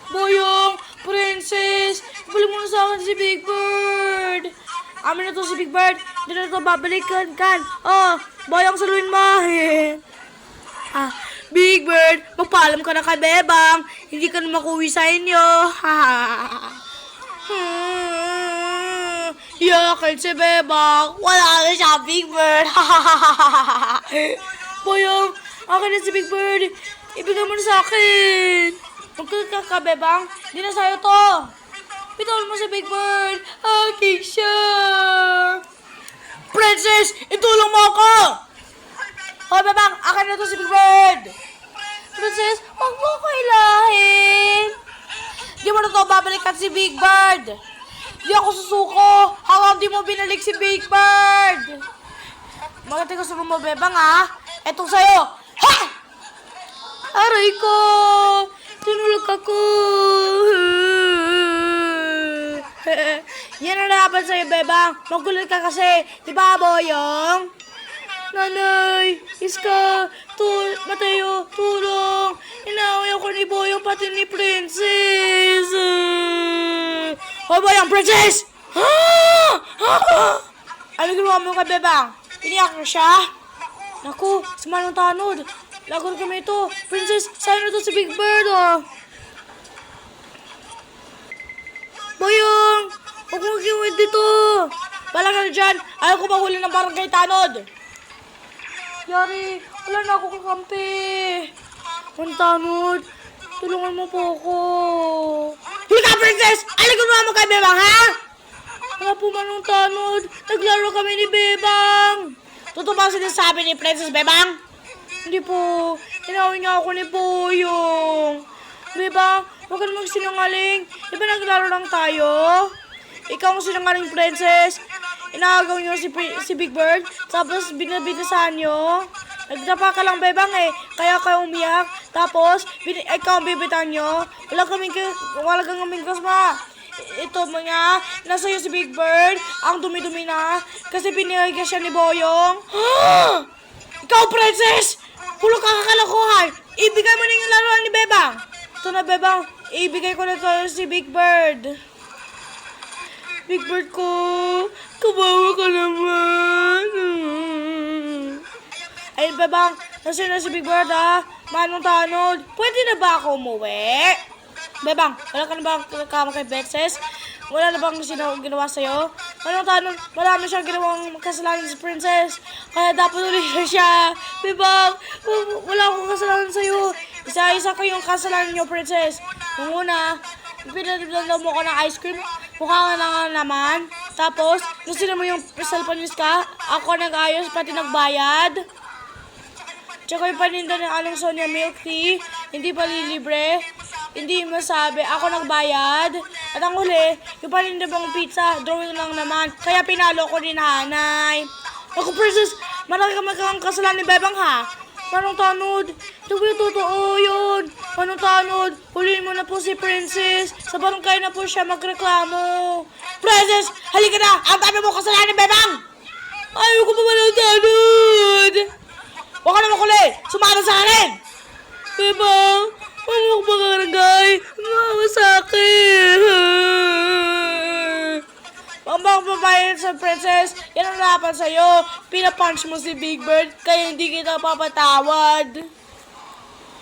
Boyong, Princess, ibalik mo na sa akin si Big Bird. Amin na to si Big Bird. Hindi na to babalikan kan. Oh, Boyong, saluhin mo. Big Bird, magpaalam ka na kay Bebang. Hindi ka na makuwi sa inyo. Yakin si Bebang. Wala na siya, Big Bird. Boyong, akin na si Big Bird. Ibigay mo na sa akin. Magkakat ka, Bebang. Hindi na sa'yo to. Pitawal mo si Big Bird. Aking siya. Princess, itulong mo ako. Hoy, Bebang, akin na to si Big Bird. Princess, huwag mo ko ilahin. Di mo na to babalikan si Big Bird. Di ako susuko hanggang di mo binalik si Big Bird. Maganda ko sa mo, Bebang, ha? Etong sa'yo. Ha! Aray ko! Tinulog ako. Yan ang dapat sa'yo, Bebang. Magulat ka kasi. Di ba, Boyong? Nanay, Iska, Mateo, tulong. Inaaway ako ni Boyong pati ni Princess. Hoy, Boyong, Princess! Ano ginawa mo kay Bebang? Iniyak na siya? Naku, sumanong tanod. Lagon kami ito. Princess, saan na to si Big Bird, oh? Boyong, huwag mo kiwid dito. Bala ka na dyan. Ayaw ko mahuli ng barangay tanod. Yari, wala na ako kakampi. Ang tanod, tulungan mo po ako. Huli ka, Princess! Aligon mo kay Bebang, ha? Wala po manong tanod. Naglaro kami ni Bebang. Totoo ba sinasabi ni Princess, Bebang? Hindi po. Tinawin niya ako ni Boyong. Bebang, huwag ka namang sinungaling. Di ba naglaro lang tayo? Ikaw ang sinungaling, Princess. Inaagaw niyo si Big Bird, tapos binabitasan niyo. Nagdapa ka lang, Bebang, eh. Kaya kayo umiyak. Tapos, ikaw ang bibitan niyo. Wala kang kaming kasma. Ito mga, nasa iyo si Big Bird. Ang dumi-dumi na. Kasi pinigay ka siya ni Boyong. Ikaw, Princess! Pulo ka kakalokohan. Ibigay mo na yung laruan ni Bebang. Ito na, Bebang. Ibigay ko na to si Big Bird. Big Bird ko, kawawa ka naman. Ayun, Bebang. Nasa na si Big Bird, ha? Manong tanod. Pwede na ba ako umuwi? Bebang, wala ka na ba kama kay Princess? Wala na bang ginawa sa'yo? Manong tanod, marami siyang ginawang kasalanan si Princess. Kaya dapat ulit siya. Bebang, wala akong kasalanan sa'yo. Isa-isa kayong kasalanan niyo, Princess. Nung una, pinadiblan mo ko ng ice cream. Mukha nga naman. Tapos, gusto mo yung cellphone ka. Ako nag-ayos, pati nagbayad. Tsaka yung paninda ng Aling Sonia milk tea. Hindi pa lilibre. Hindi masabi. Ako nagbayad. At ang huli, yung paninda bang pizza, drawing lang naman. Kaya pinalo ko ni nanay. Ako, Princess, marami ka magkakang kasalanan ni Bebang, ha? Manong tanod, ito ba yung totoo yun? Manong tanod, huliin mo na po si Princess. Sa barangay na po siya magreklamo. Princess, halika na! Ang dami mo kasalanan ni Bebang! Ayaw ko pa manong tanod! Huwag ka na makuli! Sumama sa akin! Bebang, huwag mo ko barangay. Maawa sa akin. Ang mga babae sa Princess, yan ang laban sa'yo. Pinapunch mo si Big Bird, kaya hindi kita papatawad.